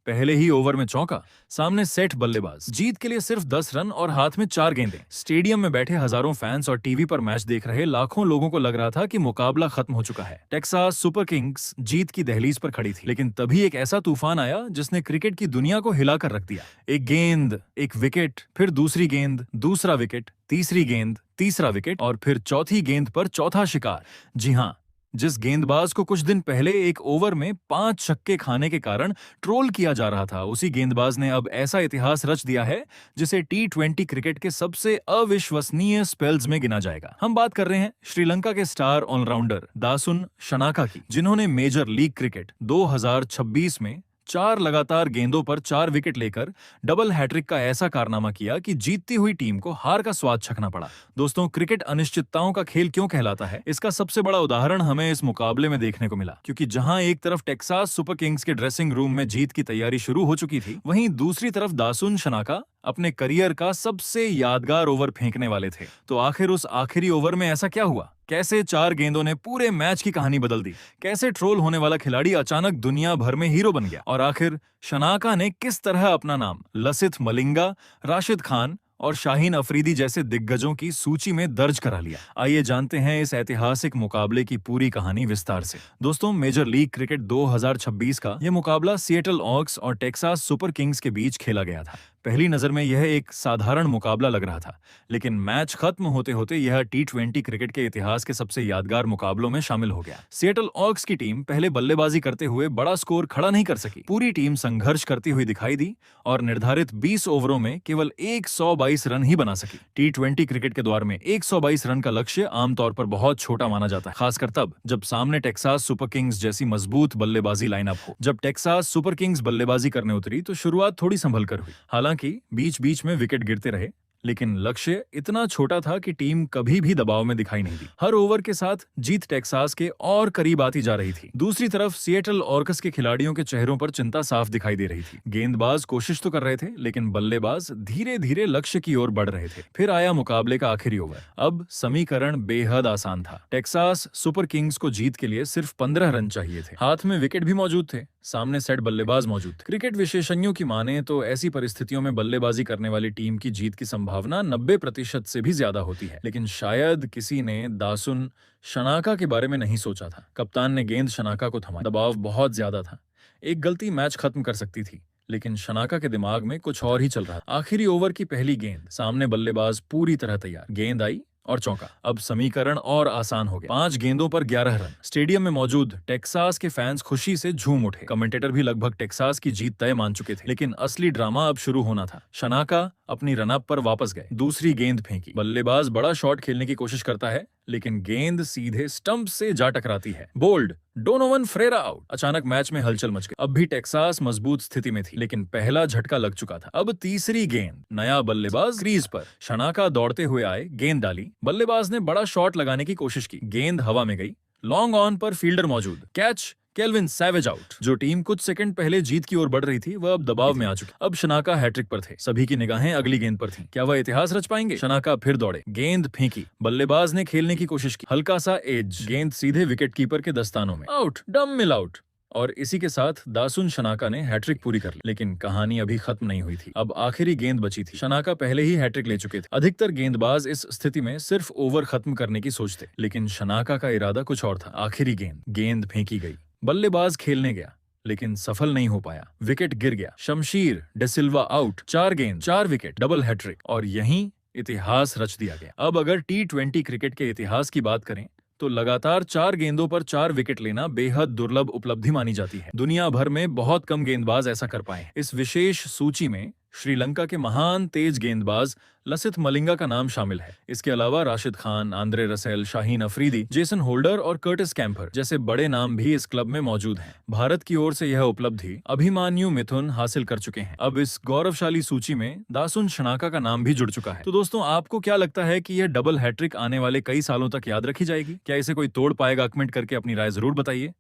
पहले ही ओवर में चौका, सामने सेट बल्लेबाज, जीत के लिए सिर्फ 10 रन और हाथ में 4 गेंदें। स्टेडियम में बैठे हजारों फैंस और टीवी पर मैच देख रहे लाखों लोगों को लग रहा था कि मुकाबला खत्म हो चुका है। टेक्सास सुपर किंग्स जीत की दहलीज पर खड़ी थी, लेकिन तभी एक ऐसा तूफान आया जिसने क्रिकेट की दुनिया को हिलाकर रख दिया। एक गेंद, एक विकेट, फिर दूसरी गेंद, दूसरा विकेट, तीसरी गेंद, तीसरा विकेट और फिर चौथी गेंद पर चौथा शिकार। जी हाँ, जिस गेंदबाज को कुछ दिन पहले एक ओवर में 5 छक्के खाने के कारण ट्रोल किया जा रहा था, उसी गेंदबाज ने अब ऐसा इतिहास रच दिया है जिसे T20 क्रिकेट के सबसे अविश्वसनीय स्पेल्स में गिना जाएगा। हम बात कर रहे हैं श्रीलंका के स्टार ऑलराउंडर दासुन शनाका की, जिन्होंने मेजर लीग क्रिकेट 2026 में 4 लगातार गेंदों पर 4 विकेट लेकर डबल हैट्रिक का ऐसा कारनामा किया कि जीतती हुई टीम को हार का स्वाद चखना पड़ा। दोस्तों, क्रिकेट अनिश्चितताओं का खेल क्यों कहलाता है, इसका सबसे बड़ा उदाहरण हमें इस मुकाबले में देखने को मिला, क्योंकि जहां एक तरफ टेक्सास सुपर किंग्स के ड्रेसिंग रूम में जीत की तैयारी शुरू हो चुकी थी, वहीं दूसरी तरफ दासुन शनाका अपने करियर का सबसे यादगार ओवर फेंकने वाले थे। तो आखिर उस आखिरी ओवर में ऐसा क्या हुआ? कैसे 4 गेंदों ने पूरे मैच की कहानी बदल दी? कैसे ट्रोल होने वाला खिलाड़ी अचानक दुनिया भर में हीरो बन गया? और आखिर शनाका ने किस तरह अपना नाम लसिथ मलिंगा, राशिद खान और शाहीन अफरीदी जैसे दिग्गजों की सूची में दर्ज करा लिया? आइए जानते हैं इस ऐतिहासिक मुकाबले की पूरी कहानी विस्तार से। दोस्तों, मेजर लीग क्रिकेट 2026 का यह मुकाबला सिएटल ऑक्स और टेक्सास सुपर किंग्स के बीच खेला गया था। पहली नजर में यह एक साधारण मुकाबला लग रहा था, लेकिन मैच खत्म होते होते यह T20 क्रिकेट के इतिहास के सबसे यादगार मुकाबलों में शामिल हो गया। सिएटल ऑक्स की टीम पहले बल्लेबाजी करते हुए बड़ा स्कोर खड़ा नहीं कर सकी। पूरी टीम संघर्ष करती हुई दिखाई दी और निर्धारित 20 ओवरों में केवल 122 रन ही बना सकी। T20 क्रिकेट के दौर में 122 रन का लक्ष्य आमतौर पर बहुत छोटा माना जाता है, खासकर तब जब सामने टेक्सास सुपर किंग्स जैसी मजबूत बल्लेबाजी लाइनअप हो। जब टेक्सास सुपर किंग्स बल्लेबाजी करने उतरी तो शुरुआत थोड़ी संभल कर हुई। हालांकि बीच बीच में विकेट गिरते रहे, लेकिन लक्ष्य इतना छोटा था कि टीम कभी भी दबाव में दिखाई नहीं दी। हर ओवर के साथ जीत टेक्सास के और करीब आती जा रही थी। दूसरी तरफ सिएटल ऑर्कस के खिलाड़ियों के चेहरों पर चिंता साफ दिखाई दे रही थी। गेंदबाज कोशिश तो कर रहे थे, लेकिन बल्लेबाज धीरे धीरे लक्ष्य की ओर बढ़ रहे थे। फिर आया मुकाबले का आखिरी ओवर। अब समीकरण बेहद आसान था। टेक्सास सुपर किंग्स को जीत के लिए सिर्फ 15 रन चाहिए थे। हाथ में विकेट भी मौजूद थे, सामने सेट बल्लेबाज मौजूद थे। क्रिकेट विशेषज्ञों की माने तो ऐसी परिस्थितियों में बल्लेबाजी करने वाली टीम की जीत की संभावना 90% से भी ज्यादा होती है, लेकिन शायद किसी ने दासुन शनाका के बारे में नहीं सोचा था। कप्तान ने गेंद शनाका को थमाई। दबाव बहुत ज्यादा था, एक गलती मैच खत्म कर सकती थी, लेकिन शनाका के दिमाग में कुछ और ही चल रहा था। आखिरी ओवर की पहली गेंद, सामने बल्लेबाज पूरी तरह तैयार, गेंद आई और चौका। अब समीकरण और आसान हो गया। 5 गेंदों पर 11 रन। स्टेडियम में मौजूद टेक्सास के फैंस खुशी से झूम उठे। कमेंटेटर भी लगभग टेक्सास की जीत तय मान चुके थे, लेकिन असली ड्रामा अब शुरू होना था। शनाका अपनी रनअप पर वापस गए, दूसरी गेंद फेंकी। बल्लेबाज बड़ा शॉट खेलने की कोशिश करता है, लेकिन गेंद सीधे स्टंप से जा टकराती है। Bold, Donovan Ferreira out. अचानक मैच में हलचल मच गई। अब भी टेक्सास मजबूत स्थिति में थी, लेकिन पहला झटका लग चुका था। अब तीसरी गेंद, नया बल्लेबाज क्रीज पर। शनाका दौड़ते हुए आए, गेंद डाली। बल्लेबाज ने बड़ा शॉट लगाने की कोशिश की, गेंद हवा में गई। लॉन्ग ऑन पर फील्डर मौजूद, कैच। Kelvin savage out. जो टीम कुछ सेकंड पहले जीत की ओर बढ़ रही थी, वह अब दबाव में आ चुकी। अब शनाका हैट्रिक पर थे। सभी की निगाहें अगली गेंद पर थीं। क्या वह इतिहास रच पाएंगे? शनाका फिर दौड़े, गेंद फेंकी। बल्लेबाज ने खेलने की कोशिश की, हल्का सा एज, गेंद सीधे विकेट कीपर के दस्तानों में। आउट, डम मिल आउट। और इसी के साथ दासुन शनाका ने हैट्रिक पूरी कर ली। लेकिन कहानी अभी खत्म नहीं हुई थी। अब आखिरी गेंद बची थी। शनाका पहले ही हैट्रिक ले चुके थे। अधिकतर गेंदबाज इस स्थिति में सिर्फ ओवर खत्म करने की सोचते, लेकिन शनाका का इरादा कुछ और था। आखिरी गेंद, गेंद फेंकी गई। बल्लेबाज खेलने गया, लेकिन सफल नहीं हो पाया। विकेट गिर गया। शमशीर डिसिल्वा आउट। 4 गेंद 4 विकेट, डबल हैट्रिक, और यहीं इतिहास रच दिया गया। अब अगर T20 क्रिकेट के इतिहास की बात करें तो लगातार 4 गेंदों पर 4 विकेट लेना बेहद दुर्लभ उपलब्धि मानी जाती है। दुनिया भर में बहुत कम गेंदबाज ऐसा कर पाए। इस विशेष सूची में श्रीलंका के महान तेज गेंदबाज लसिथ मलिंगा का नाम शामिल है। इसके अलावा Rashid Khan, Andre Russell, Shaheen Afridi, Jason holder और कर्टिस कैम्पर जैसे बड़े नाम भी इस क्लब में मौजूद हैं। भारत की ओर से यह उपलब्धि अभिमान्यु मिथुन हासिल कर चुके हैं। अब इस गौरवशाली सूची में दासुन शनाका का नाम भी जुड़ चुका है। तो दोस्तों, आपको क्या लगता है कि यह डबल हैट्रिक आने वाले कई सालों तक याद रखी जाएगी? क्या इसे कोई तोड़ पाएगा? कमेंट करके अपनी राय जरूर बताइए।